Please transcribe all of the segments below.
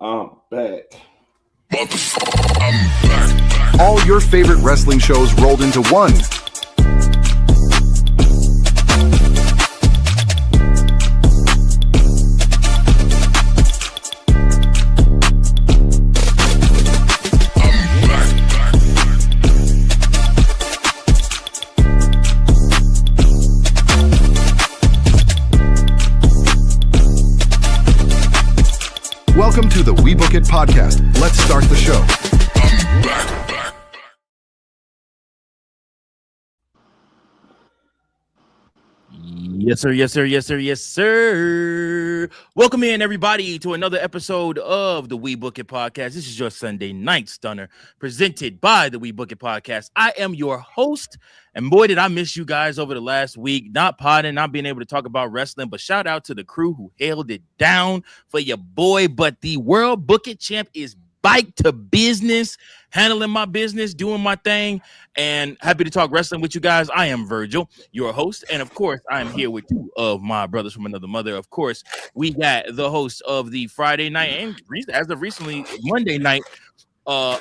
I'm back. All your favorite wrestling shows rolled into one. Welcome to the WeBookIt Podcast. Let's start the show. Yes, sir. Yes, sir. Yes, sir. Yes, sir. Welcome in, everybody, to another episode of the WeBookIt Podcast. This is your Sunday night stunner, presented by the WeBookIt Podcast. I am your host, and boy, did I miss you guys over the last week. Not podding, not being able to talk about wrestling, but shout out to the crew who held it down for your boy. But the World Book It Champ is back to business, handling my business, doing my thing, and happy to talk wrestling with you guys. I am Virgil, your host, and of course, I am here with two of my brothers from another mother. Of course, we got the host of the Friday night and as of recently Monday night, Raw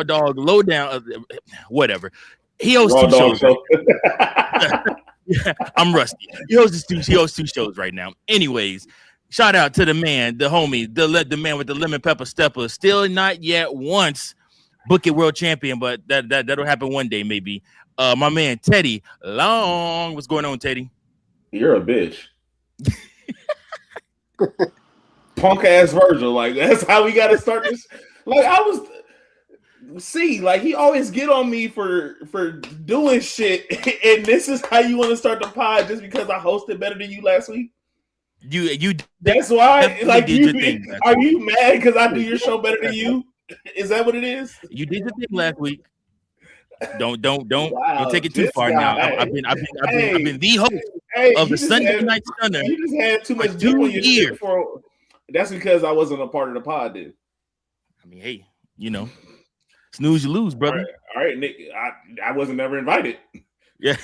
Dog Lowdown, whatever. He hosts two shows. Yeah, I'm rusty. He hosts two shows right now. Anyways. Shout out to the man, the homie, the man with the lemon pepper stepper. Still not yet once Book It World Champion, but that'll happen one day maybe. My man Teddy Long. What's going on, Teddy? You're a bitch. Punk ass Virgil. Like, that's how we gotta start this. Like, he always get on me for doing shit, and this is how you want to start the pod just because I hosted better than you last week. You that's why, like, are you mad because I do your show better than you? Is that what it is? You did the thing last week. Don't take it too far now. I've been the host of the Sunday Night Stunner. You just had too much 2 years. That's because I wasn't a part of the pod, dude. I mean, hey, snooze you lose, brother. All right, Nick. I wasn't never invited. Yeah.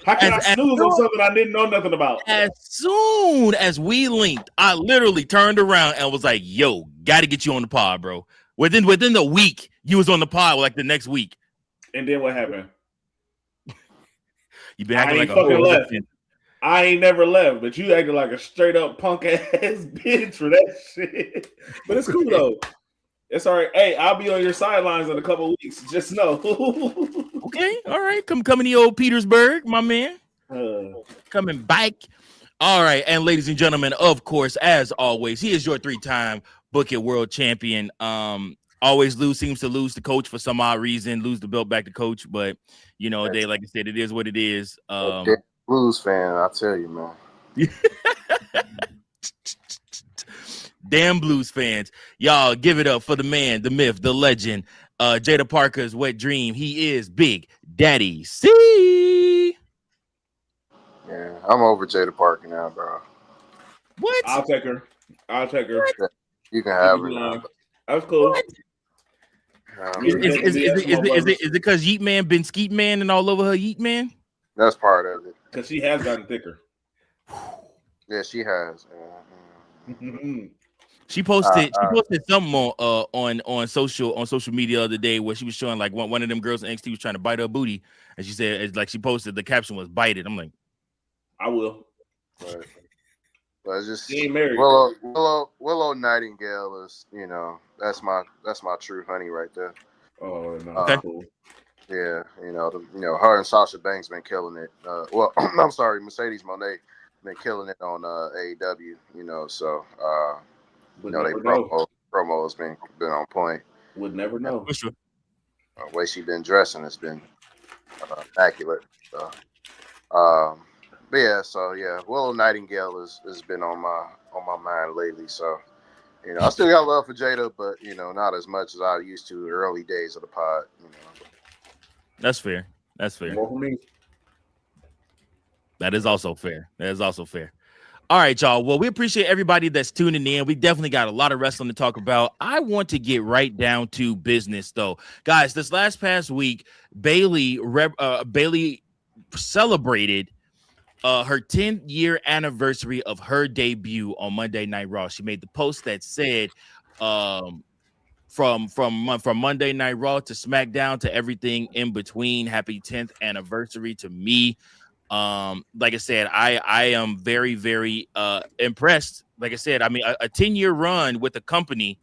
How can I snooze on something I didn't know nothing about? As soon as we linked, I literally turned around and was like, yo, got to get you on the pod, bro. Within the week, you was on the pod like the next week. And then what happened? You been acting like a fucking left. I ain't never left, but you acted like a straight up punk ass bitch for that shit. But it's cool though. It's all right. Hey, I'll be on your sidelines in a couple of weeks. Just know. Okay, all right. Coming to old Petersburg, my man. Coming back. All right, and ladies and gentlemen, of course, as always, he is your 3-time Book It World Champion. Seems to lose to Coach for some odd reason, lose the belt back to Coach, but they, like I said, it is what it is. Blues fan, I tell you, man. Damn Blues fans. Y'all give it up for the man, the myth, the legend, Jada Parker's wet dream. He is Big Daddy C. Yeah, I'm over Jada Parker now, bro. What? I'll take her. What? You can have her now. That's cool. Is it because Yeet Man been Skeet Man and all over her Yeet Man? That's part of it. Because she has gotten thicker. Yeah, she has. She posted something on social media the other day where she was showing like one of them girls in NXT was trying to bite her booty, and she said it's like she posted the caption was "bite it." I'm like, I will. But it's just she ain't married. Willow Nightingale is that's my true honey right there. Oh no, okay. Cool. Yeah, her and Sasha Banks been killing it. I'm sorry, Mercedes Moné been killing it on AEW. So. They promo has been on point. Would never know. For sure. The way she been dressing has been immaculate. So, but yeah, Willow Nightingale has been on my mind lately. So, I still got love for Jada, but not as much as I used to the early days of the pod. That's fair. More for me. That is also fair. All right, y'all. Well, we appreciate everybody that's tuning in. We definitely got a lot of wrestling to talk about. I want to get right down to business, though. Guys, this past week, Bayley celebrated her 10th year anniversary of her debut on Monday Night Raw. She made the post that said, from Monday Night Raw to SmackDown to everything in between. Happy 10th anniversary to me. Like I said, I am very, very impressed. Like I said, I mean, a 10-year run with the company,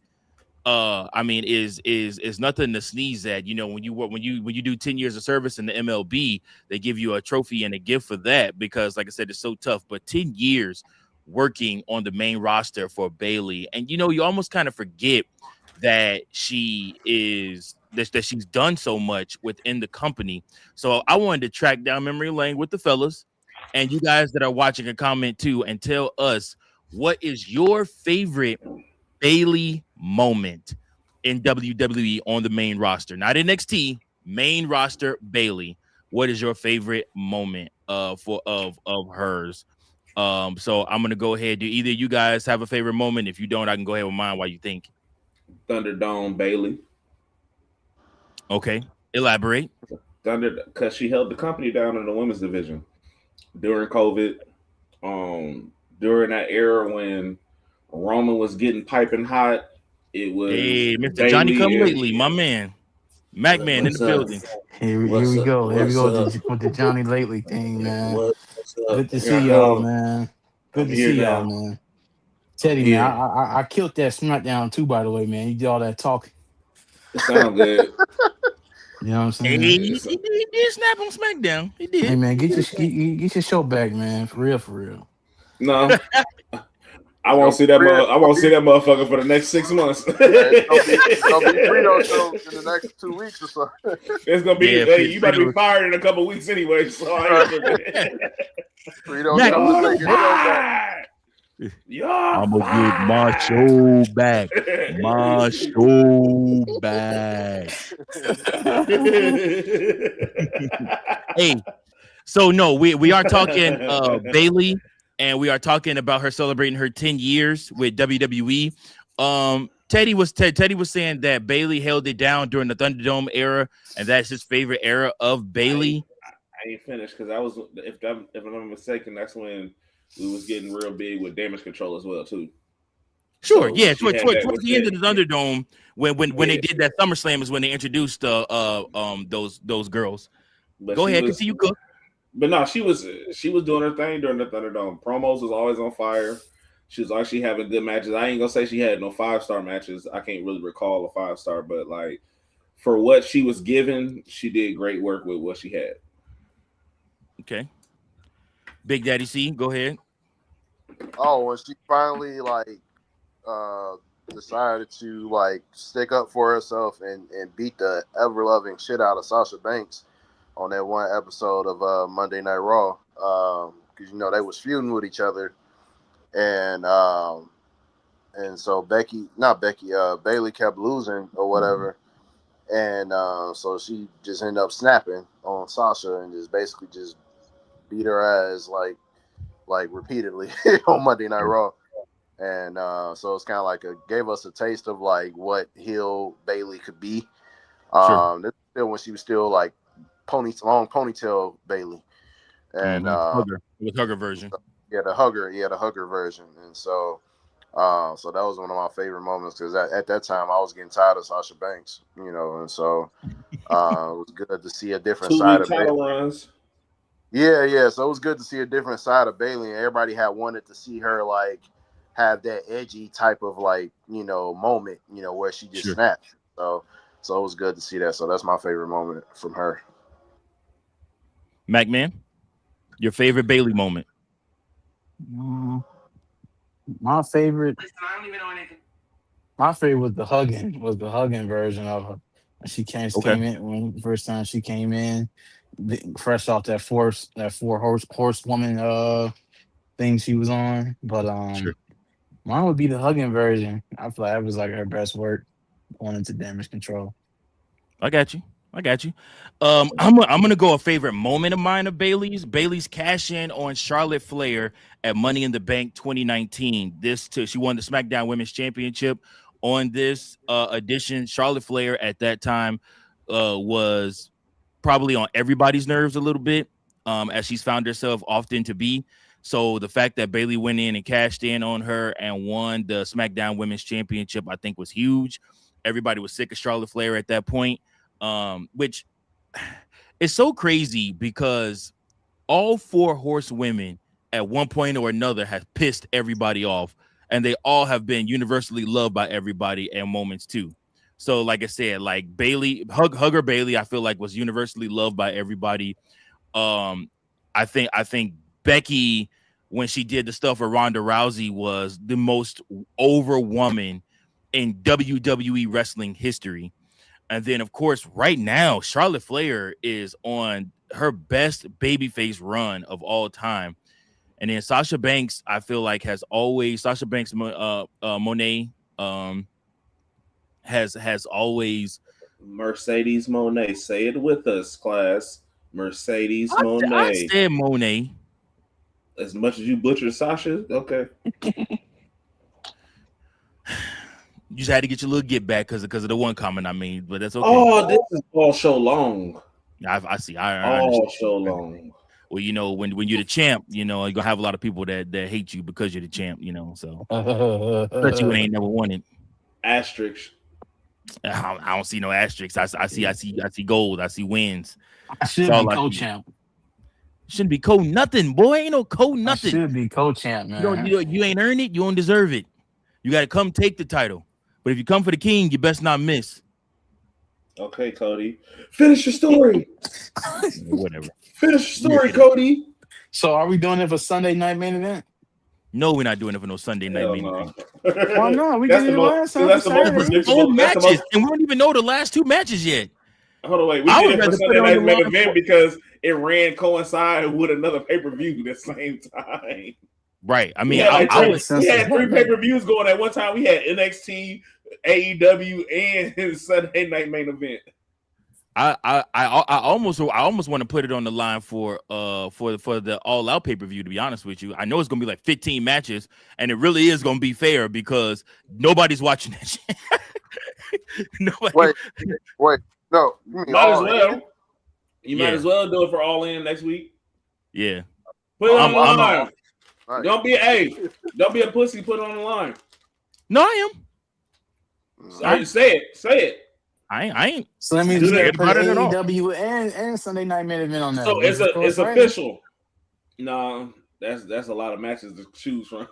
I mean, is nothing to sneeze at. You know, when you do 10 years of service in the MLB, they give you a trophy and a gift for that, because like I said, it's so tough. But 10 years working on the main roster for Bayley, and you almost kind of forget that she's done so much within the company. So I wanted to track down memory lane with the fellas, and you guys that are watching can comment too and tell us, what is your favorite Bayley moment in WWE on the main roster, not NXT, main roster Bayley. What is your favorite moment of hers? So I'm gonna go ahead. Do either of you guys have a favorite moment? If you don't, I can go ahead with mine while you think. Thunderdome Bayley. Okay, elaborate. Because she held the company down in the women's division during COVID. During that era when Roman was getting piping hot, it was Mr. Bayley Johnny Come Lately, my man, Mac Man in the building. Here we go. Here we go with the Johnny Lately thing, man. Good to see y'all, man. Good to see y'all, man. Teddy, man, I killed that SmackDown too, by the way, man. You did all that talking. It sounds good. You know what I'm saying? He did snap on SmackDown. He did. Hey, man, get your show back, man. For real. No. I won't see that. I won't see that motherfucker for the next 6 months. It's gonna be Frito show in the next 2 weeks or so. It's gonna be. Hey, you better be fired in a couple weeks anyway. So Frito come to take his show back. I'm gonna get my show back. My show back. Hey, so no, we are talking Bayley, and we are talking about her celebrating her 10 years with WWE. Teddy was saying that Bayley held it down during the Thunderdome era, and that's his favorite era of Bayley. I ain't finished because I was, if I'm not mistaken, that's when we was getting real big with Damage Control as well too. Sure, So yeah. Towards the end of the Thunderdome, when they did that SummerSlam, is when they introduced those girls. But go ahead, continue, Cook. But no, she was doing her thing during the Thunderdome. Promos was always on fire. She was actually having good matches. I ain't gonna say she had no 5-star matches. I can't really recall a 5-star, but like for what she was given, she did great work with what she had. Okay. Big Daddy C, go ahead. Oh, when she finally decided to stick up for herself and beat the ever loving shit out of Sasha Banks on that one episode of Monday Night Raw, because they was feuding with each other, and so Bayley kept losing or whatever, and so she just ended up snapping on Sasha and just basically just beat her ass like repeatedly on Monday Night Raw, and so it's kind of gave us a taste of what heel Bayley could be. This is still when she was still long ponytail Bayley, and with hugger version. The hugger version, and so that was one of my favorite moments because at that time I was getting tired of Sasha Banks, and so it was good to see a different side of Bayley. Runs. Yeah. So it was good to see a different side of Bayley, and everybody had wanted to see her have that edgy type of moment, where she just snapped. So it was good to see that. So that's my favorite moment from her. MacMan, your favorite Bayley moment? My favorite. I don't even know anything. My favorite was the hugging version of her. She came in when the first time she came in, fresh off that four horsewoman thing she was on. But mine would be the hugging version. I feel like that was her best work going into Damage Control. I got you. I'm gonna go a favorite moment of mine of Bayley's cash in on Charlotte Flair at Money in the Bank 2019. She won the SmackDown Women's Championship on this edition. Charlotte Flair at that time was probably on everybody's nerves a little bit. as she's found herself often to be. So the fact that Bayley went in and cashed in on her and won the SmackDown Women's Championship, I think, was huge. Everybody was sick of Charlotte Flair at that point, which is so crazy because all 4 horsewomen at one point or another have pissed everybody off, and they all have been universally loved by everybody at moments too. So, like I said, like Bayley, Hugger Bayley, I feel like was universally loved by everybody. I think Becky, when she did the stuff with Ronda Rousey, was the most over woman in WWE wrestling history. And then, of course, right now, Charlotte Flair is on her best babyface run of all time. And then Sasha Banks, I feel like, has always Monet has always Mercedes Monet. Say it with us, class. Mercedes I Monet. said Monet. As much as you butchered Sasha, okay. You just had to get your little get back because of the one comment I made, but that's okay. Oh, this is all show long. I see. I all understand. show long. Well, you know, when you're the champ, you know, you're gonna have a lot of people that hate you because you're the champ, you know. So but you ain't never won it. Asterisk. I don't see no asterisks. I see gold. I see wins. I should be co-champ. Shouldn't be nothing, boy. Ain't no nothing. I should be co-champ, man. You ain't earned it. You don't deserve it. You got to come take the title. But if you come for the king, you best not miss. Okay, Cody. Finish your story. Whatever. Finish your story, Cody. So are we doing it for Sunday night main event? No, we're not doing it for no Sunday night main event. Why not? We did it last time. That's the most predictable matches, and we don't even know the last 2 matches yet. Hold on, wait. We did it for Sunday night main event because it coincided with another pay-per-view at the same time. Right. I mean, we had 3 pay-per-views going at one time. We had NXT, AEW, and Sunday night main event. I almost want to put it on the line for the All Out pay-per-view, to be honest with you. I know it's gonna be like 15 matches, and it really is gonna be fair because nobody's watching that shit. Nobody. Wait, no. Might as well. You might as well do it for All In next week. Yeah. Put it on the line. Right. Don't be a pussy. Put it on the line. No, I am. Say it. I ain't. So that means you put AEW and Sunday night main event on that. So it's official. No, that's a lot of matches to choose from.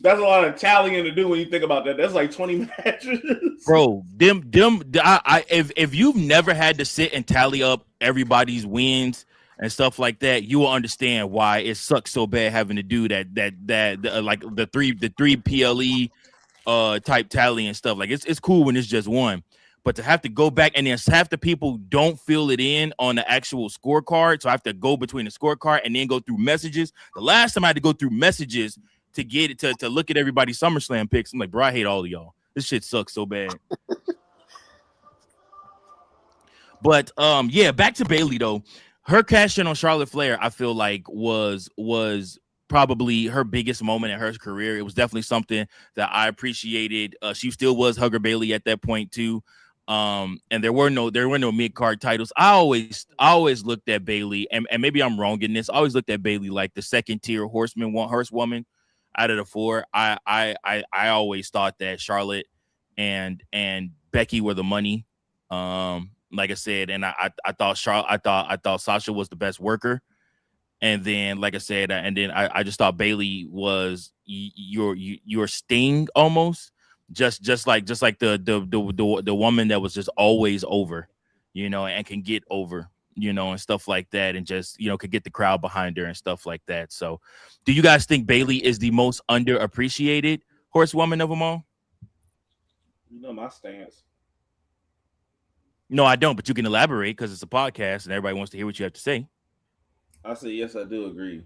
That's a lot of tallying to do when you think about that. That's like 20 matches, bro. If you've never had to sit and tally up everybody's wins and stuff like that, you will understand why it sucks so bad having to do that like the three PLE type tally and stuff. Like it's cool when it's just one, but to have to go back and then half the people don't fill it in on the actual scorecard, so I have to go between the scorecard and then go through messages. The last time I had to go through messages to get it to look at everybody's SummerSlam picks, I'm like, bro, I hate all of y'all. This shit sucks so bad. But yeah, back to Bayley though. Her cash in on Charlotte Flair, I feel like was probably her biggest moment in her career. It was definitely something that I appreciated. She still was Hugger Bayley at that point too. And there were no mid-card titles. I always looked at Bayley, and maybe I'm wrong in this. I always looked at Bayley like the second tier horsewoman out of the 4. I always thought that Charlotte and Becky were the money. Like I said, and I thought Sasha was the best worker. And then, like I said, I just thought Bayley was your Sting almost, just like the woman that was just always over, you know, and can get over, you know, and stuff like that, and just, you know, could get the crowd behind her and stuff like that. So, do you guys think Bayley is the most underappreciated horsewoman of them all? You know my stance. No, I don't, but you can elaborate because it's a podcast and everybody wants to hear what you have to say. I say yes, I do agree.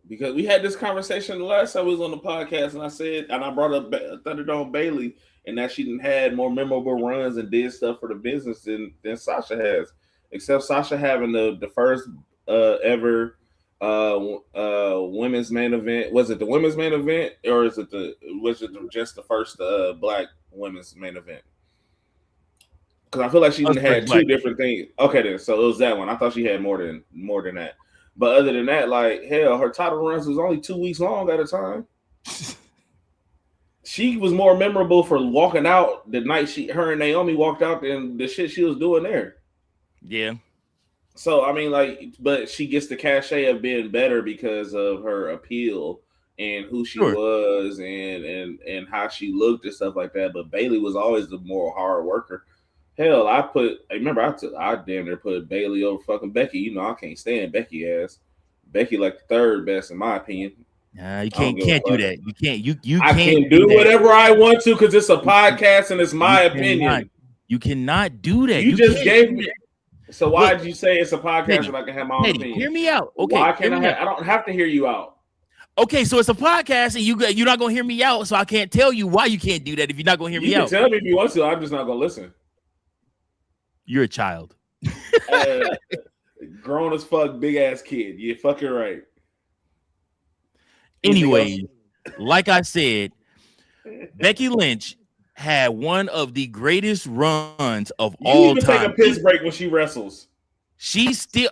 Because we had this conversation the last time we was on the podcast, and I brought up Thunderdome Bayley, and that she had more memorable runs and did stuff for the business than Sasha has. Except Sasha having the first ever women's main event. Was it the women's main event, or was it just the first black women's main event? Because I feel like she Us had Black. two different things. Okay, then so it was that one. I thought she had more than that. But other than that, like hell, her title runs was only 2 weeks long at a time. She was more memorable for walking out the night her and Naomi walked out than the shit she was doing there. Yeah. So I mean, like, but she gets the cachet of being better because of her appeal and who she was and how she looked and stuff like that. But Bayley was always the more hard worker. Hell, I damn near put Bayley over fucking Becky. You know, I can't stand Becky ass. Becky like the third best in my opinion. Nah, you can't do that. You can't. I can do whatever I want to because it's a podcast and it's my opinion. You cannot do that. You just gave me. So why did you say it's a podcast and I can have my own opinion? Hear me out. Okay. Why can't I don't have to hear you out. Okay, so it's a podcast and you're not gonna hear me out, so I can't tell you why you can't do that if you're not gonna hear me out. You can tell me if you want to. I'm just not gonna listen. You're a child. Grown as fuck, big ass kid. You're fucking right. Anyway, like I said, Becky Lynch had one of the greatest runs of all time. You even take a piss break when she wrestles. She still,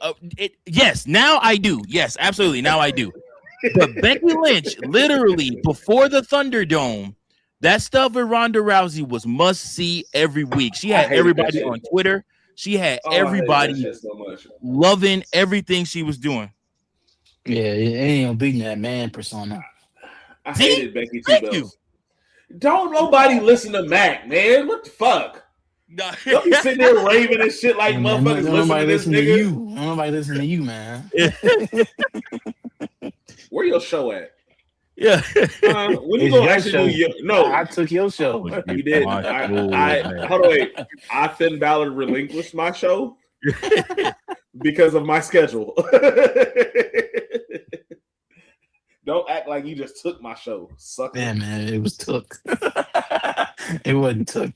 yes, now I do. Yes, absolutely, now I do. But Becky Lynch, literally, before the Thunderdome, that stuff with Ronda Rousey was must see every week. She had everybody on Twitter. She had everybody loving everything she was doing. Yeah, it ain't beating that man persona. I hated Becky too. Don't nobody listen to Mac, man. What the fuck? Don't be sitting there raving and shit like motherfuckers listening to this nigga. Nobody listen to you, man. Where your show at? Yeah. When you gonna actually do your no? I took your show. You did. I hold on, wait. I Finn Balor relinquished my show because of my schedule. Don't act like you just took my show, sucker. Yeah, man, it was took. It wasn't took.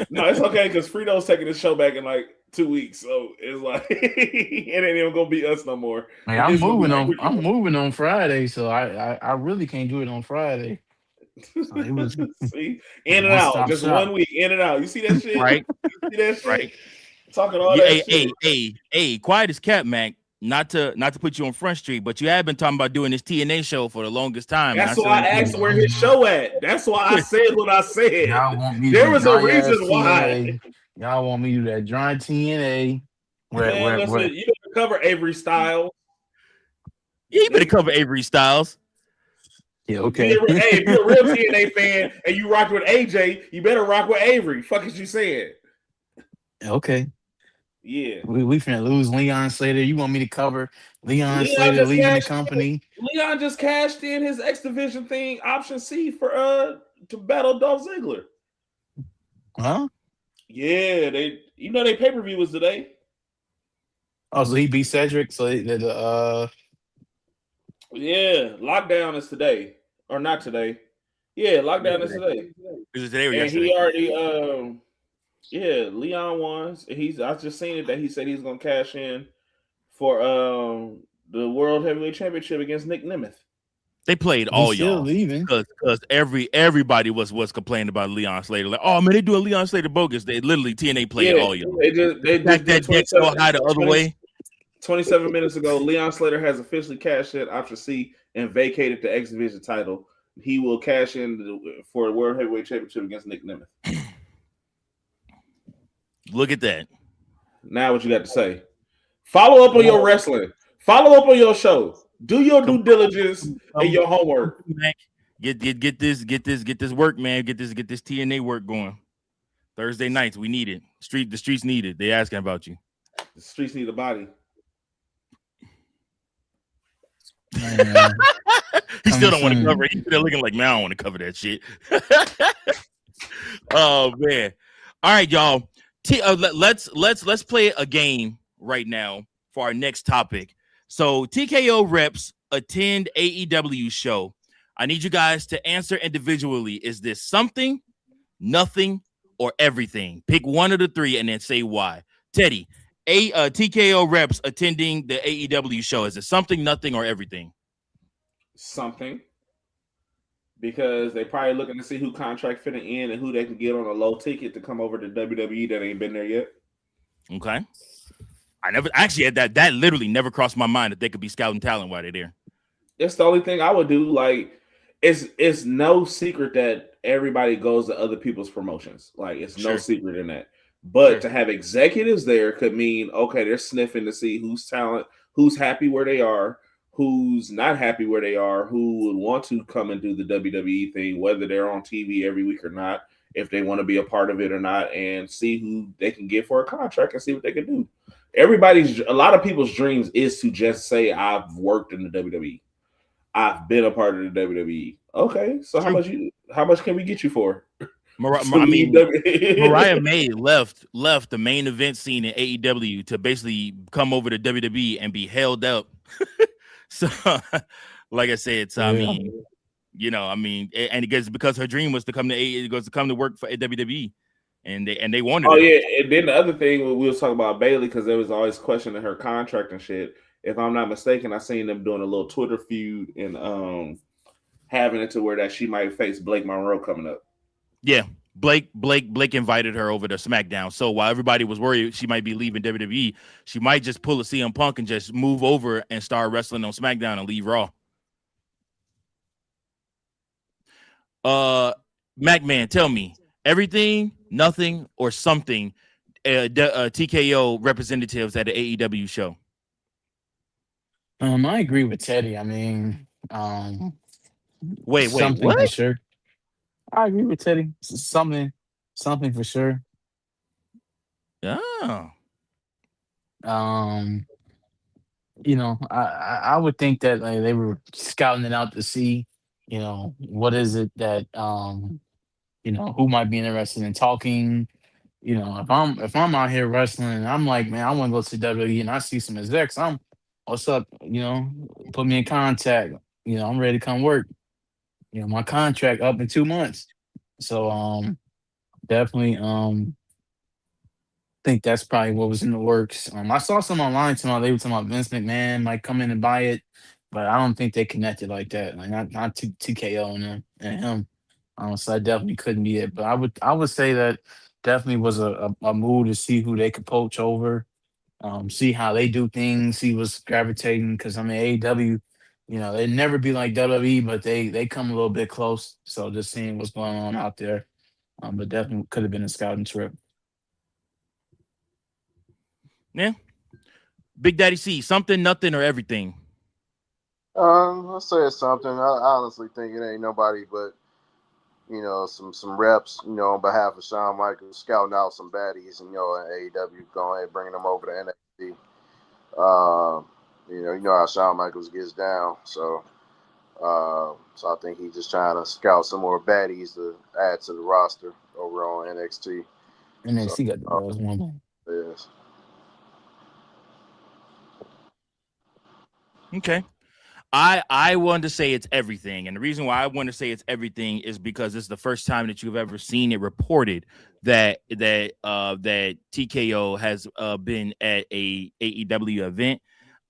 No, it's okay because Frito's taking his show back in like 2 weeks, so it's like it ain't even gonna be us no more. Man, I'm moving on Friday, so I really can't do it on Friday. So it was see, in and out, just shop. 1 week, in and out. You see that shit? Right. You see that shit? Right. Talking all that shit. Hey, quiet as cat, Mac. Not to put you on Front Street, but you have been talking about doing this TNA show for the longest time. That's why I asked where his show at. That's why I said what I said. There was a reason why. Y'all want me to do that dry TNA. Listen, you better cover Avery Styles. Yeah, you better cover Avery Styles. Yeah, okay. If you're a real TNA fan and you rock with AJ, you better rock with Avery. Fuck is you saying? Okay. Yeah. We finna lose Leon Slater. You want me to cover Leon Slater leaving the company? Leon just cashed in his X Division thing, option C for to battle Dolph Ziggler. Huh? Yeah, they pay-per-view was today. Oh, so he beat Cedric. So yeah, lockdown is today. Or not today. Yeah, lockdown is today. Is it today or yesterday? He already Leon won. I just seen it that he said he's gonna cash in for the World Heavyweight Championship against Nick Nemeth. They played all y'all leaving because everybody was complaining about Leon Slater. Like, oh man, they doing Leon Slater bogus. They literally TNA played all y'all. They just that so high the other way. 27 minutes ago, Leon Slater has officially cashed in option C and vacated the X Division title. He will cash in for the World Heavyweight Championship against Nick Nemeth. Look at that. Now what you got to say? Follow up on your wrestling. Follow up on your show. Do your due diligence and your homework. Get this work, man. Get this TNA work going. Thursday nights, we need it. The streets need it. They asking about you. The streets need a body. He still don't want to cover it. He's still looking like, man, I don't want to cover that shit. Oh man. All right, y'all. Let's play a game right now for our next topic. So TKO reps attend AEW show. I need you guys to answer individually. Is this something, nothing, or everything? Pick one of the three and then say why. Teddy, TKO reps attending the AEW show. Is it something, nothing, or everything? Something. because they probably looking to see who contract fitting in and who they can get on a low ticket to come over to WWE that ain't been there yet. Okay. I never actually had that literally never crossed my mind that they could be scouting talent while they're there. That's the only thing I would do. Like, it's no secret that everybody goes to other people's promotions. Like, it's no secret in that. But to have executives there could mean, okay, they're sniffing to see who's talent, who's happy where they are, who's not happy where they are, who would want to come and do the WWE thing, whether they're on TV every week or not, if they want to be a part of it or not, and see who they can get for a contract and see what they can do. A lot of people's dreams is to just say, I've worked in the WWE. I've been a part of the WWE. Okay, so how much can we get you for? Mariah May left the main event scene in AEW to basically come over to WWE and be held up. So, like I said, and because her dream was to come to work for WWE, and they wanted. Oh yeah, and then the other thing we was talking about Bayley, because there was always questioning her contract and shit. If I'm not mistaken, I seen them doing a little Twitter feud and having it to where that she might face Blake Monroe coming up. Yeah, Blake invited her over to SmackDown. So while everybody was worried she might be leaving WWE, she might just pull a CM Punk and just move over and start wrestling on SmackDown and leave Raw. MacMan, tell me everything, nothing, or something. TKO representatives at the AEW show. I agree with Teddy. I mean, wait, something what? For sure. I agree with Teddy. Something for sure. Yeah. I would think that they were scouting it out to see, what is it that who might be interested in talking. If I'm out here wrestling, I'm like, man, I want to go to WWE, and I see some execs. What's up? Put me in contact. I'm ready to come work. My contract up in 2 months. So definitely think that's probably what was in the works. I saw some online tomorrow. They were talking about Vince McMahon might come in and buy it, but I don't think they connected like that. Like not TKO and him. So I definitely couldn't be it. But I would say that definitely was a move to see who they could poach over. See how they do things, see what's gravitating. Because AEW, they'd never be like WWE, but they come a little bit close. So just seeing what's going on out there, but definitely could have been a scouting trip. Yeah, Big Daddy C, something, nothing, or everything. I'll say it's something. I honestly think it ain't nobody but some reps, on behalf of Shawn Michaels, scouting out some baddies, and in AEW, going ahead bringing them over to NXT. You know how Shawn Michaels gets down, so I think he's just trying to scout some more baddies to add to the roster over on NXT. NXT got the balls one. Yes. Okay. I wanted to say it's everything. And the reason why I want to say it's everything is because it's the first time that you've ever seen it reported that TKO has been at a AEW event.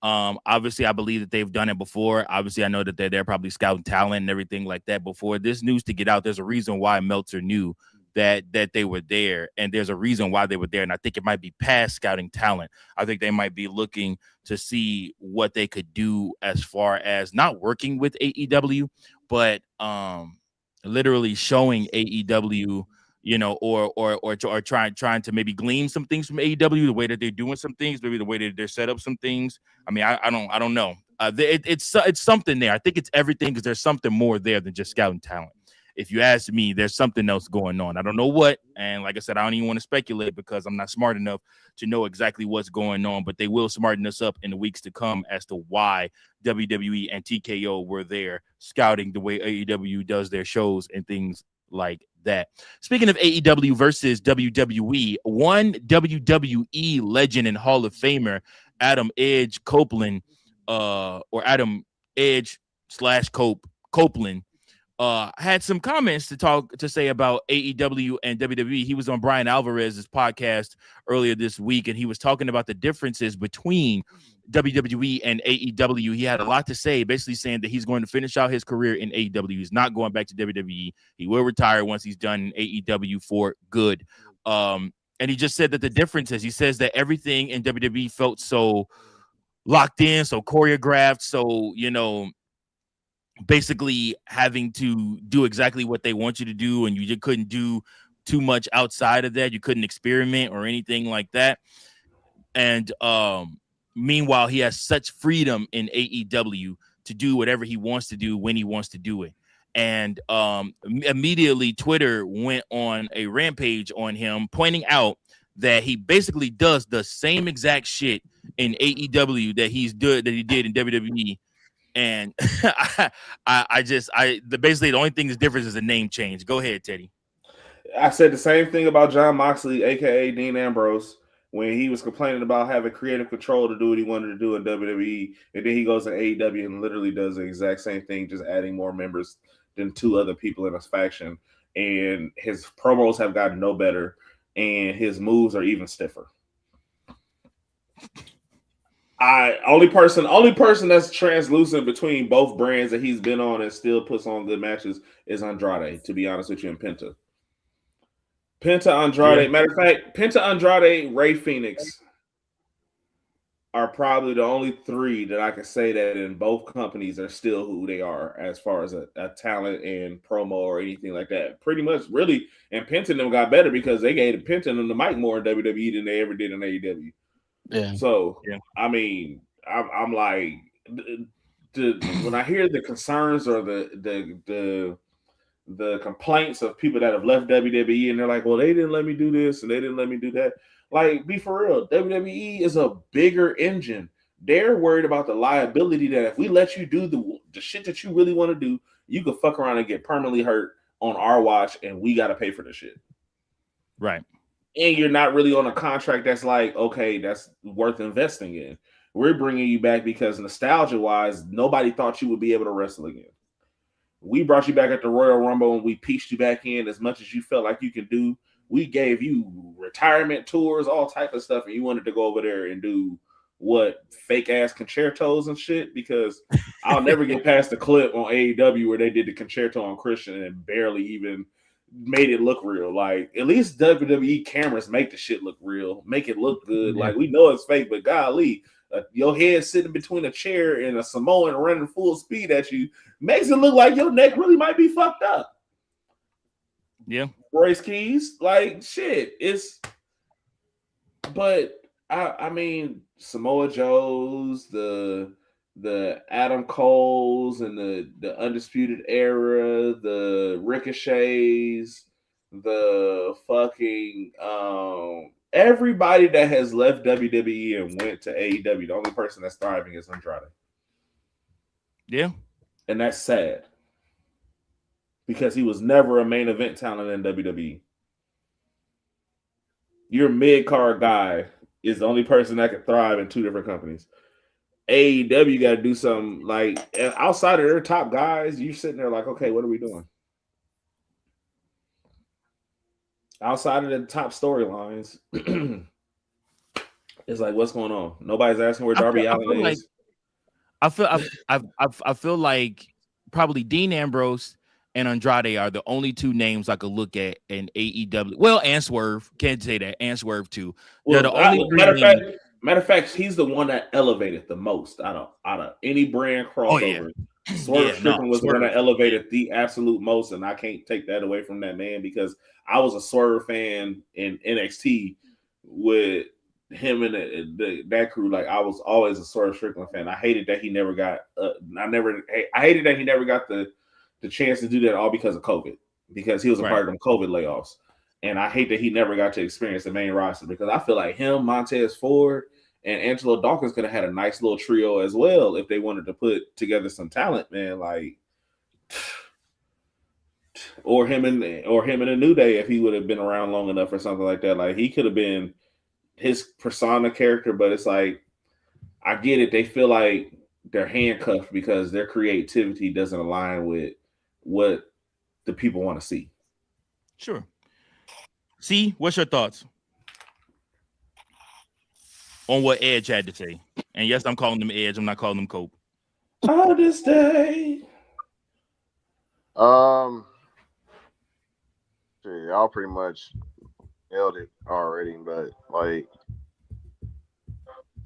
Obviously, I believe that they've done it before. Obviously, I know that they're probably scouting talent and everything like that before this news to get out. There's a reason why Meltzer knew that they were there, and there's a reason why they were there. And I think it might be past scouting talent. I think they might be looking to see what they could do as far as not working with AEW, but literally showing AEW, or trying to maybe glean some things from AEW, the way that they're doing some things, maybe the way that they're set up some things. I mean, I don't know. It's something there. I think it's everything because there's something more there than just scouting talent. If you ask me, there's something else going on. I don't know what. And like I said, I don't even want to speculate because I'm not smart enough to know exactly what's going on, but they will smarten us up in the weeks to come as to why WWE and TKO were there scouting the way AEW does their shows and things like that. Speaking of AEW versus WWE, one WWE legend and Hall of Famer, Adam Edge Copeland, or Adam Edge / Copeland, had some comments to say about AEW and WWE. He was on Brian Alvarez's podcast earlier this week, and he was talking about the differences between WWE and AEW. He had a lot to say, basically saying that he's going to finish out his career in AEW. He's not going back to WWE. He will retire once he's done in AEW for good. And he just said that the difference is, he says that everything in WWE felt so locked in, so choreographed, so, basically having to do exactly what they want you to do, and you just couldn't do too much outside of that. You couldn't experiment or anything like that. And meanwhile, he has such freedom in AEW to do whatever he wants to do when he wants to do it. And immediately Twitter went on a rampage on him, pointing out that he basically does the same exact shit in AEW that he did in WWE. And basically the only thing that's different is the name change. Go ahead, Teddy. I said the same thing about Jon Moxley, aka Dean Ambrose, when he was complaining about having creative control to do what he wanted to do in WWE, and then he goes to AEW and literally does the exact same thing, just adding more members than 2 other people in his faction. And his promos have gotten no better, and his moves are even stiffer. Only person that's translucent between both brands that he's been on and still puts on good matches is Andrade, to be honest with you, and Penta. Andrade. Yeah. Matter of fact, Penta, Andrade, Ray Phoenix are probably the only 3 that I can say that in both companies are still who they are as far as a talent and promo or anything like that. Pretty much, really. And Penta and them got better because they gave Penta and them the mic more in WWE than they ever did in AEW. Yeah. So, yeah. I mean, I'm like, when I hear the concerns or the complaints of people that have left WWE and they're like, well, they didn't let me do this and they didn't let me do that. Like, be for real. WWE is a bigger engine. They're worried about the liability that if we let you do the shit that you really want to do, you could fuck around and get permanently hurt on our watch and we got to pay for the shit. Right. And you're not really on a contract that's like, okay, that's worth investing in. We're bringing you back because nostalgia-wise, nobody thought you would be able to wrestle again. We brought you back at the Royal Rumble and we pieced you back in as much as you felt like you could do. We gave you retirement tours, all type of stuff, and you wanted to go over there and do what, fake-ass concertos and shit? Because I'll never get past the clip on AEW where they did the concerto on Christian and barely even made it look real. Like, at least WWE cameras make the shit look real, make it look good. Yeah. Like, we know it's fake, but golly, your head sitting between a chair and a Samoan running full speed at you makes it look like your neck really might be fucked up. Yeah. Royce Keys, like, shit. But I mean, Samoa Joes, the Adam Coles and the Undisputed Era, the Ricochets, the fucking everybody that has left WWE and went to AEW, the only person that's thriving is Andrade. Yeah. And that's sad. Because he was never a main event talent in WWE. Your mid-card guy is the only person that can thrive in 2 different companies. AEW got to do something like, outside of their top guys, you're sitting there like, okay, what are we doing? Outside of the top storylines, it's like, what's going on? Nobody's asking where Darby Allin is. I feel like probably Dean Ambrose and Andrade are the only 2 names I could look at in AEW. Well, and Swerve. Can't say that. And Swerve too. They're the only matter of fact, he's the one that elevated the most out of any brand crossover. Oh, yeah. Swerve Strickland was the one that elevated the absolute most, and I can't take that away from that man because I was a Swerve fan in NXT with him and that crew. Like, I was always a Swerve Strickland fan. I hated that he never got. I hated that he never got the chance to do that all because of COVID, because he was a part of them COVID layoffs. And I hate that he never got to experience the main roster because I feel like him, Montez Ford, and Angelo Dawkins could have had a nice little trio as well if they wanted to put together some talent, man. Like, or him and a New Day if he would have been around long enough or something like that. Like, he could have been his persona character, but it's like, I get it. They feel like they're handcuffed because their creativity doesn't align with what the people want to see. Sure. See, what's your thoughts on what Edge had to say And yes, I'm calling them Edge. I'm not calling them Cope. Oh, this day. Y'all pretty much nailed it already, but like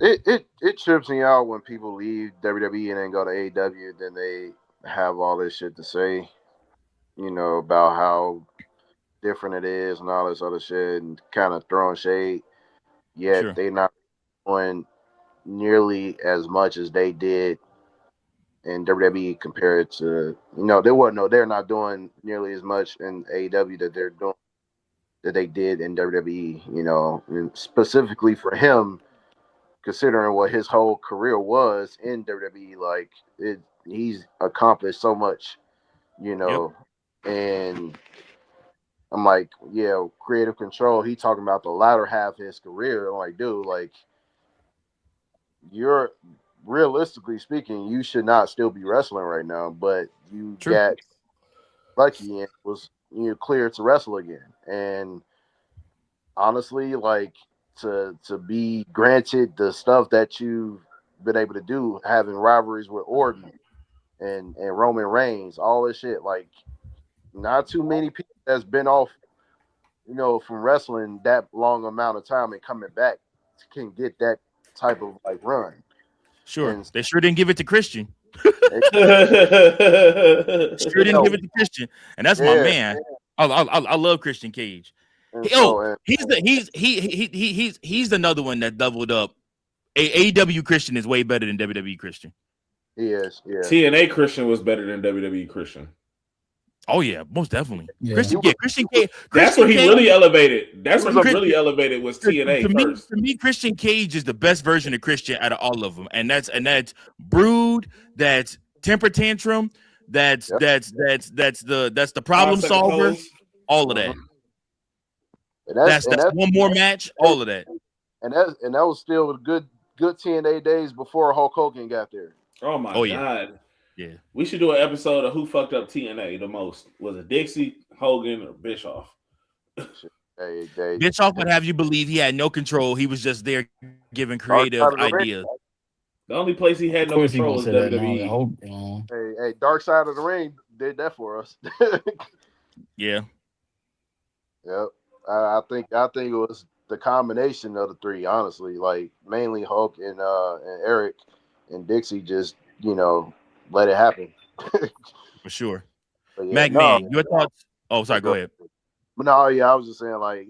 it trips me out when people leave WWE and then go to AEW, then they have all this shit to say, about how different it is and all this other shit and kind of throwing shade. Yet They're not doing nearly as much as they did in WWE compared to they're not doing nearly as much in AEW that they did in WWE, and specifically for him, considering what his whole career was in WWE, like he's accomplished so much, and I'm like, yeah, creative control. He talking about the latter half of his career. I'm like, dude, like you're realistically speaking, you should not still be wrestling right now, but you got lucky and was cleared to wrestle again. And honestly, like to be granted the stuff that you've been able to do, having rivalries with Orton and Roman Reigns, all this shit, like not too many people that's been off, from wrestling that long amount of time and coming back can get that type of like run. Sure. And they sure didn't give it to Christian. Sure didn't give it to Christian. And that's my man. I love Christian Cage. He's another one that doubled up. AEW Christian is way better than WWE Christian. He is. Yeah. TNA Christian was better than WWE Christian. Oh yeah, most definitely. Yeah. Christian Cage. That's what he really elevated. That's what he really elevated was TNA first. To me, Christian Cage is the best version of Christian out of all of them, and that's brood. That's temper tantrum. That's the problem solver. All of that. That's one more match. All of that. And that was still good TNA days before Hulk Hogan got there. Oh my God. Yeah, we should do an episode of who fucked up TNA the most. Was it Dixie, Hogan, or Bischoff? Bischoff would have you believe he had no control. He was just there giving creative ideas. The only place he had no control was WWE. Hey, Dark Side of the Ring did that for us. Yeah. Yep. I think it was the combination of the three, honestly. Like mainly Hulk and Eric and Dixie just, let it happen. For sure. Yeah, Man, your thoughts? Oh, sorry, go ahead. But no, yeah, I was just saying, like,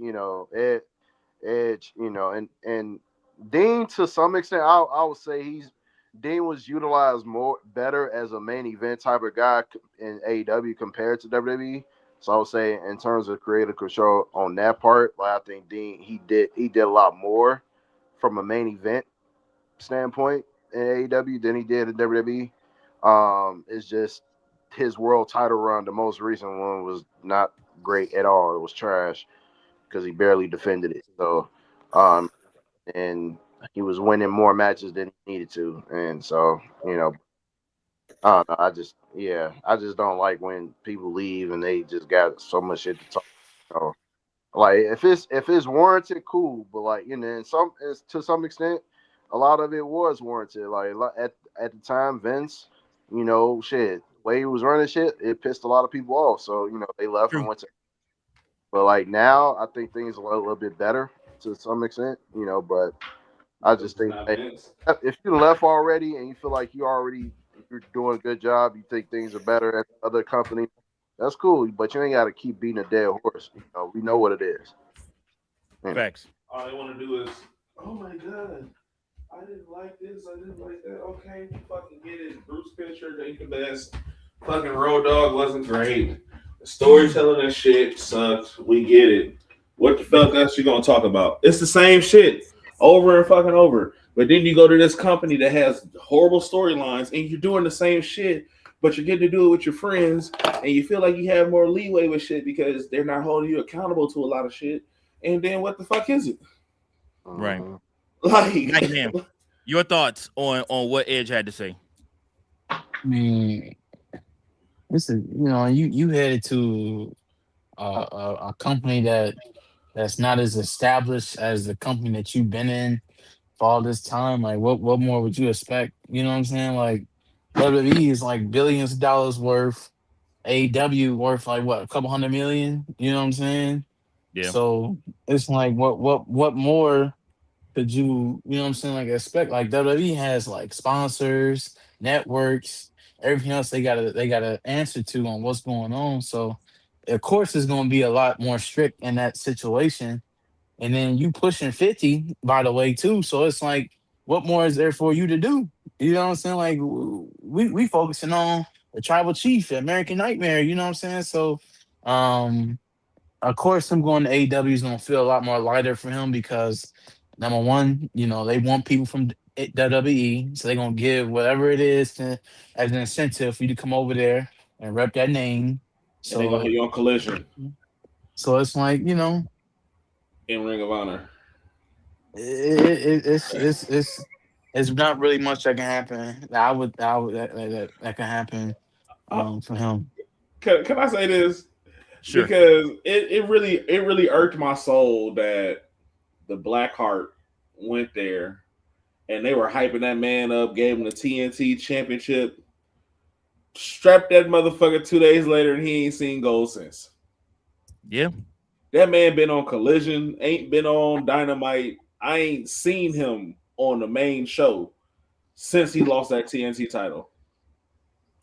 Edge, and Dean to some extent, I would say Dean was utilized better as a main event type of guy in AEW compared to WWE. So I would say in terms of creative control on that part, like I think Dean he did a lot more from a main event standpoint in AEW than he did in WWE. It's just his world title run, the most recent one, was not great at all. It was trash because he barely defended it. So, and he was winning more matches than he needed to. And so, I don't know. I just don't like when people leave and they just got so much shit to talk. Like if it's warranted, cool. But like to some extent, a lot of it was warranted. Like at the time, Vince. Shit, the way he was running shit, it pissed a lot of people off. So, they left and went to. But like now, I think things are a little bit better to some extent, but I just think if you left already and you feel like you're doing a good job, you think things are better at other companies, that's cool. But you ain't got to keep beating a dead horse. We know what it is. Facts. All they want to do is, oh my God. I didn't like this. I didn't like that. Okay, you fucking get it. Bruce Pitcher, they the best. Fucking Road Dogg wasn't great. The storytelling and shit sucked. We get it. What the fuck else you gonna talk about? It's the same shit over and fucking over. But then you go to this company that has horrible storylines and you're doing the same shit, but you're getting to do it with your friends and you feel like you have more leeway with shit because they're not holding you accountable to a lot of shit. And then what the fuck is it? Right. Like, your thoughts on what Edge had to say? I mean, this is you headed to a company that's not as established as the company that you've been in for all this time, like what more would you expect? You know what I'm saying? Like WWE is like billions of dollars worth. AEW worth like what, a couple hundred million? You know what I'm saying? Yeah. So it's like what more could you know what I'm saying, like expect? Like WWE has like sponsors, networks, everything else they gotta answer to on what's going on. So of course it's gonna be a lot more strict in that situation. And then you pushing 50, by the way, too. So it's like, what more is there for you to do? You know what I'm saying? Like we focusing on the tribal chief, American Nightmare, you know what I'm saying? So um of course, him going to AEW is gonna feel a lot more lighter for him because number one, you know, they want people from WWE, so they're gonna give whatever it is as an incentive for you to come over there and rep that name. And they're gonna So, hit you on Collision so it's like, you know, in Ring of Honor. it's not really much that can happen. That can happen Uh, for him. can I say this? Sure. Because it really irked my soul that the Blackheart went there and they were hyping that man up, gave him the TNT championship, strapped that motherfucker 2 days later, and he ain't seen gold since. Yeah. That man been on Collision, ain't been on Dynamite. I ain't seen him on the main show since he lost that TNT title.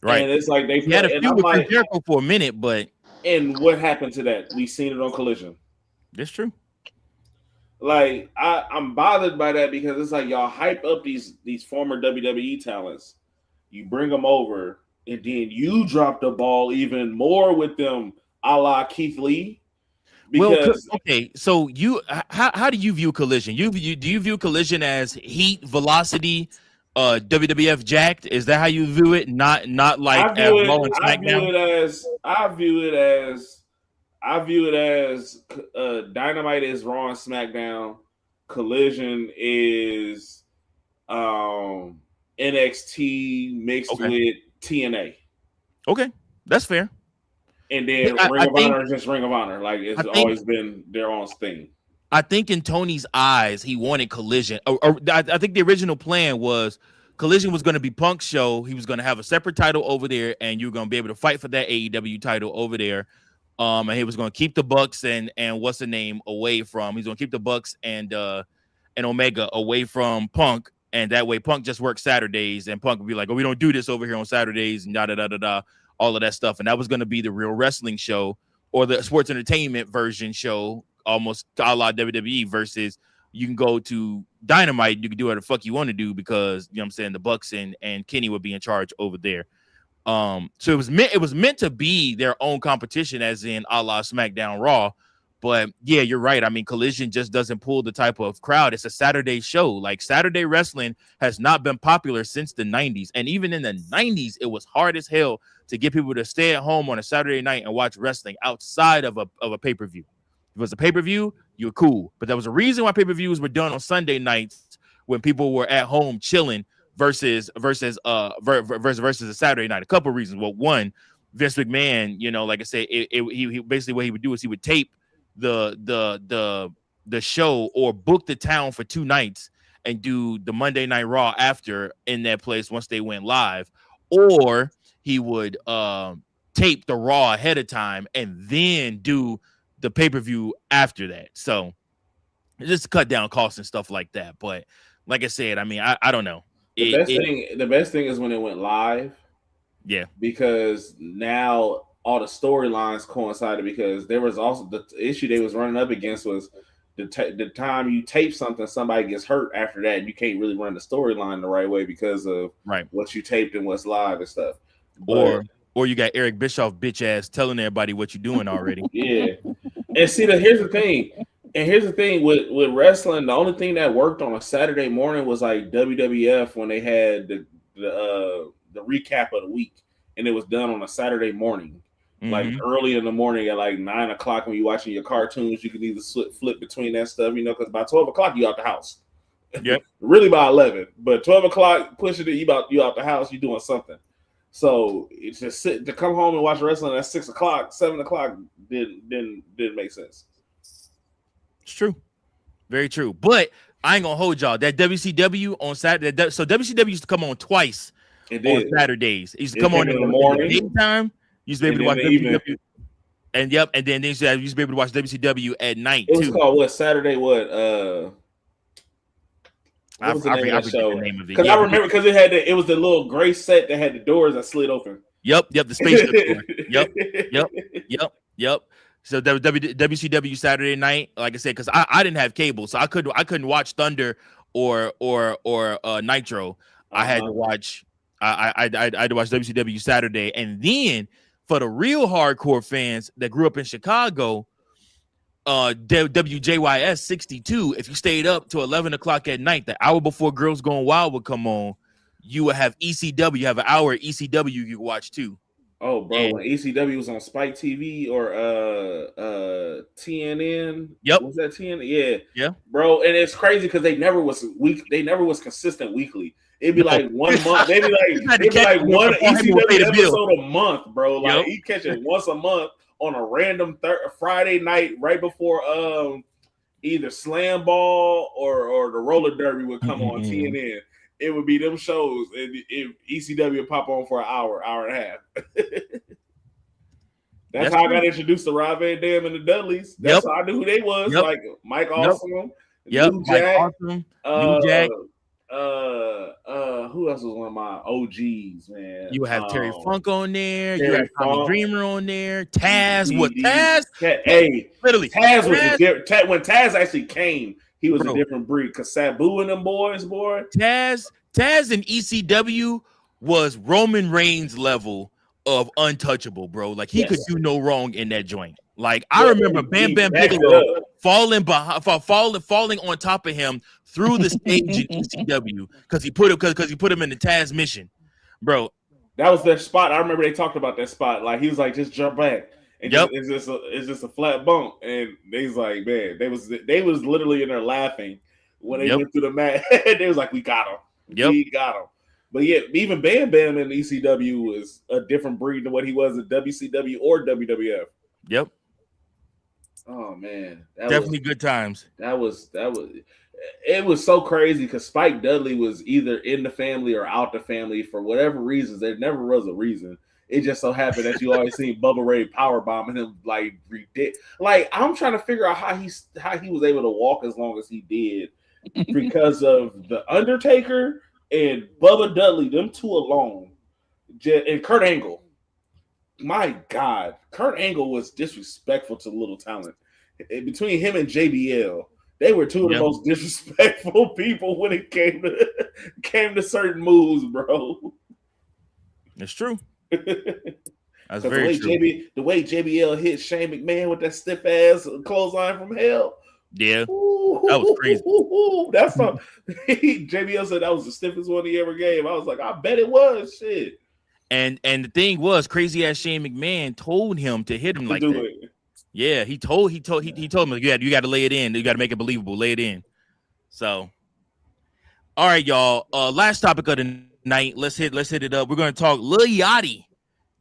Right. And it's like they He had a and feud I'm with Chris like, Jericho for a minute, but and what happened to that? We seen it on Collision. that's true. Like I'm bothered by that because it's like y'all hype up these former WWE talents, you bring them over, and then you drop the ball even more with them, a la Keith Lee. Because okay, so how do you view Collision? Do you view Collision as heat, velocity, WWF jacked? Is that how you view it? Not like I view Raw and it. SmackDown. I view it as Dynamite is Raw and SmackDown. Collision is NXT mixed with TNA. Okay, that's fair. And then Ring of Honor is just Ring of Honor. Like it's always been their own thing. I think in Tony's eyes, he wanted Collision. I think the original plan was Collision was going to be Punk's show. He was going to have a separate title over there, and you were going to be able to fight for that AEW title over there. And he was going to keep the Bucks and what's the name away from. He's going to keep the Bucks and Omega away from Punk, and that way Punk just works Saturdays, and Punk would be like, "Oh, we don't do this over here on Saturdays," and da da da da da. All of that stuff. And that was going to be the real wrestling show or the sports entertainment version show, almost a la WWE, versus you can go to Dynamite. You can do whatever the fuck you want to do because, you know what I'm saying, the Bucks and Kenny would be in charge over there. So it was meant to be their own competition, as in a la SmackDown Raw. But yeah, you're right. I mean, Collision just doesn't pull the type of crowd. It's a Saturday show. Like Saturday wrestling has not been popular since the 90s. And even in the 90s, it was hard as hell to get people to stay at home on a Saturday night and watch wrestling outside of a pay-per-view. If it was a pay-per-view, you're cool. But there was a reason why pay-per-views were done on Sunday nights when people were at home chilling versus a Saturday night. A couple of reasons. Well, one, Vince McMahon, you know, like I said, he basically what he would do is he would tape the show or book the town for 2 nights and do the Monday Night Raw after in that place once they went live, or he would tape the Raw ahead of time and then do the pay-per-view after that. So just to cut down costs and stuff like that. But like I said, I mean, I don't know. The best thing is when it went live. Yeah, because now all the storylines coincided, because there was also the issue they was running up against was the time you tape something, somebody gets hurt after that, and you can't really run the storyline the right way because of what you taped and what's live and stuff. Or you got Eric Bischoff bitch ass telling everybody what you're doing already. Yeah. And see, here's the thing with wrestling, the only thing that worked on a Saturday morning was like WWF when they had the recap of the week, and it was done on a Saturday morning. Like early in the morning at like 9 o'clock when you're watching your cartoons, you can either flip between that stuff, you know, because by 12 o'clock you out the house. Yep. Really by 11, but 12 o'clock pushing it, you out the house, you doing something. So it's just to come home and watch wrestling at 6 o'clock, 7 o'clock didn't make sense. It's true. Very true. But I ain't gonna hold y'all. That WCW on Saturday. So WCW used to come on twice on Saturdays. It used to come on in the morning. daytime. You used to be able to watch WCW. And and then they used to be able to watch WCW at night. It was called what? Saturday what? What was the name of that show? Because I remember because it was the little gray set that had the doors that slid open. Yep, the spaceship door. Yep. So that was WCW Saturday night. Like I said, because I didn't have cable, so I couldn't watch Thunder or Nitro. I had to watch I had to watch WCW Saturday, and then for the real hardcore fans that grew up in Chicago, WJYS 62. If you stayed up to 11 o'clock at night, the hour before Girls Gone Wild would come on, you would have ECW. You have an hour of ECW you could watch too. Oh, bro, when ECW was on Spike TV or TNN. Yep. Was that TNN? Yeah. Bro, and it's crazy because they never was consistent weekly. It'd be like 1 month. They'd be like one ECW episode a month, bro. Like you catch it once a month on a random Friday night right before either Slam Ball or the Roller Derby would come on TNN. It would be them shows, and ECW would pop on for an hour and a half. That's how I got introduced to Rob Van Dam and the Dudleys. That's how I knew who they was. Like Mike Awesome, New Jack, New Jack. Who else was one of my OGs, man? You have Terry Funk on there. You have Tommy Dreamer on there. Taz, Taz? Literally, Taz was different. When Taz actually came, he was a different breed. Because Sabu and them boys, boy. Taz and ECW was Roman Reigns level of untouchable, bro. Like he could do no wrong in that joint. Like I remember Bam Bam Bigelow falling on top of him through the stage in ECW because he put him in the Taz mission, bro. That was their spot. I remember they talked about that spot. Like he was like, just jump back. And it's just a flat bump. And they was like, man, they was literally in there laughing when they went through the mat. They was like, we got him. We got him. But yeah, even Bam Bam in ECW was a different breed than what he was at WCW or WWF. Yep. Oh man, definitely good times. It was so crazy because Spike Dudley was either in the family or out the family for whatever reasons. There never was a reason. It just so happened that you always seen Bubba Ray powerbombing him like ridiculous. Like I'm trying to figure out how he was able to walk as long as he did because of the Undertaker and Bubba Dudley, them two alone, and Kurt Angle. My God, Kurt Angle was disrespectful to Little Talent. Between him and JBL, they were two of the most disrespectful people when it came to certain moves, bro. It's true. That's very true. The way JBL hit Shane McMahon with that stiff ass clothesline from hell. Yeah, that was crazy. That's something. JBL said that was the stiffest one he ever gave. I was like, I bet it was. Shit. And the thing was, crazy ass Shane McMahon told him to hit him like that. Yeah, he told him you got to lay it in. You got to make it believable. Lay it in. So, all right, y'all. Last topic of the night. Let's hit it up. We're going to talk Lil Yachty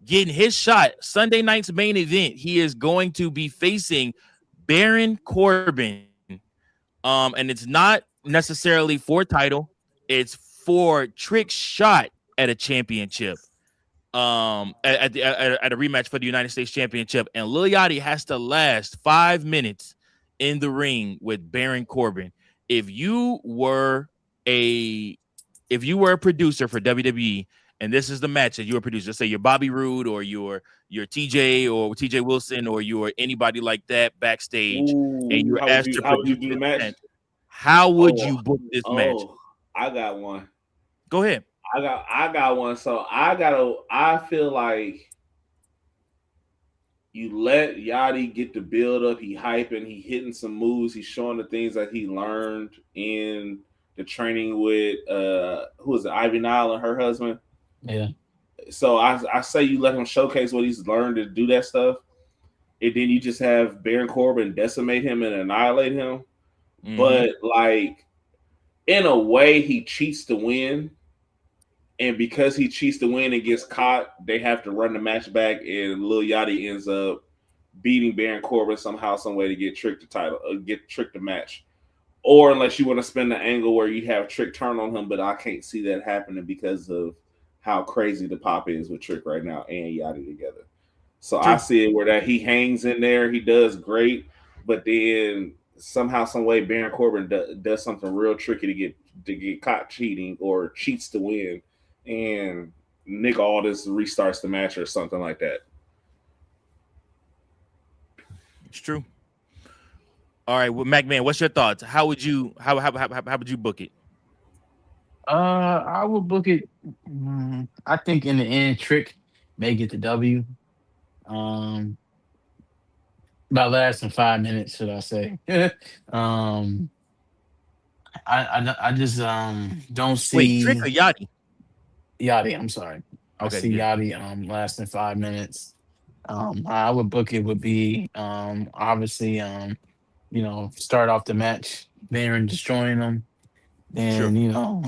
getting his shot. Sunday night's main event. He is going to be facing Baron Corbin. And it's not necessarily for title. It's for Trick's shot at a championship. At a rematch for the United States Championship, and Lil Yachty has to last 5 minutes in the ring with Baron Corbin. If you were a producer for WWE, and this is the match that you're a producer, let's say you're Bobby Roode or you're TJ or TJ Wilson or you're anybody like that backstage, and you're asked to produce the match, how would you book this match? I got one. Go ahead. I got one. So I feel like you let Yachty get the build up. He hyping, he hitting some moves. He's showing the things that he learned in the training with who is it, Ivy Nile and her husband. Yeah. So I say you let him showcase what he's learned to do that stuff, and then you just have Baron Corbin decimate him and annihilate him. Mm-hmm. But like in a way, he cheats to win. And because he cheats to win and gets caught, they have to run the match back, and Lil Yachty ends up beating Baron Corbin somehow, some way to get Trick the title, get Trick the match. or unless you want to spin the angle where you have Trick turn on him, but I can't see that happening because of how crazy the pop is with Trick right now and Yachty together. So True. I see it where that he hangs in there, he does great, but then somehow, some way, Baron Corbin does something real tricky to get caught cheating or cheats to win, and Nick Aldis restarts the match or something like that. It's true. All right, well, McMahon, what's your thoughts? How would you book it? I would book it. I think in the end, Trick may get the W. By less than 5 minutes, should I say? I just don't see. Wait, Trick or Yachty? Yachty, I'm sorry. I see yeah. Yachty lasting 5 minutes. I would book it would be obviously start off the match, Baron destroying them. Then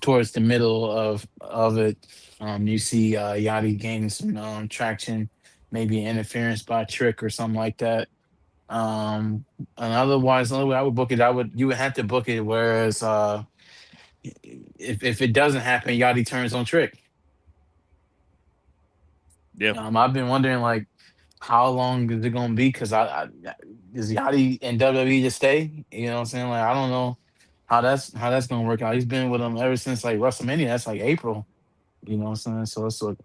towards the middle of it, you see Yachty gaining some traction, maybe interference by Trick or something like that. And otherwise, the only way I would book it, you would have to book it. Whereas if it doesn't happen, Yachty turns on Trick. Yeah. I've been wondering like how long is it gonna be? Because is Yachty in WWE to stay? You know what I'm saying? Like I don't know how that's gonna work out. He's been with them ever since like WrestleMania. That's like April. You know what I'm saying? So it's like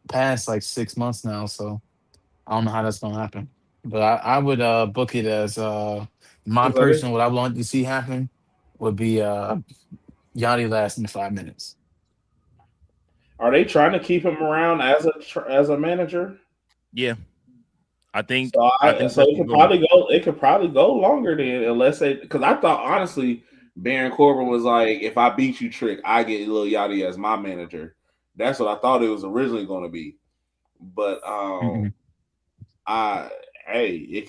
past like 6 months now. So I don't know how that's gonna happen. But I would book it as my personal what I want to see happen would be Yachty lasting 5 minutes. Are they trying to keep him around as a manager? Yeah, I think. So, it could probably go longer then, unless because I thought honestly, Baron Corbin was like, if I beat you, Trick, I get Lil Yachty as my manager. That's what I thought it was originally going to be. But it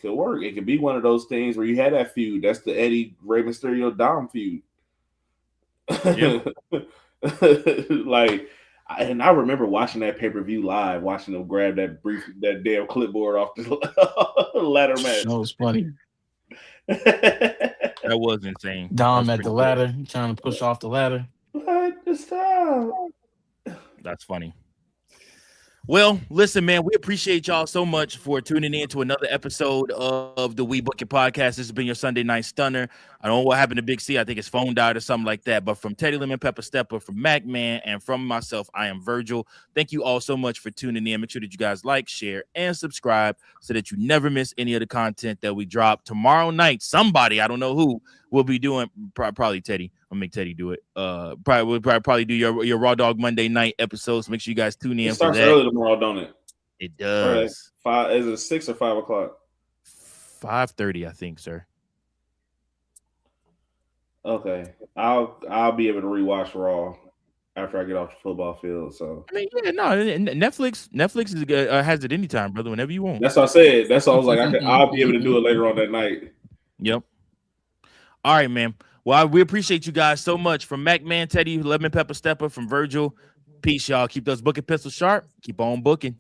could work. It could be one of those things where you had that feud. That's the Eddie Rey Mysterio Dom feud. Yep. And I remember watching that pay-per-view live, watching them grab that damn clipboard off the ladder match. That was funny. That was insane. Dom at the ladder, trying to push off the ladder. What the style? That's funny. Well, listen, man, we appreciate y'all so much for tuning in to another episode of the We Book It Podcast. This has been your Sunday Night Stunner. I don't know what happened to Big C. I think his phone died or something like that. But from Teddy Lemon Pepper Stepper, from MacMan, and from myself, I am Virgil. Thank you all so much for tuning in. Make sure that you guys like, share, and subscribe so that you never miss any of the content that we drop. Tomorrow night, somebody, I don't know who, will be doing, probably Teddy. I'll make Teddy do it. We'll probably do your Raw Dog Monday night episodes. Make sure you guys tune in. It starts early tomorrow, don't it? It does. Right. Is it 6 or 5 o'clock? 5:30, I think, sir. Okay, I'll be able to rewatch Raw after I get off the football field. So I mean, yeah, no, Netflix is has it anytime, brother. Whenever you want. That's what I said. That's what I was like. I'll be able to do it later on that night. Yep. All right, man. Well, we appreciate you guys so much. From MacMan, Teddy, Lemon Pepper Stepper, from Virgil. Peace, y'all. Keep those booking pistols sharp. Keep on booking.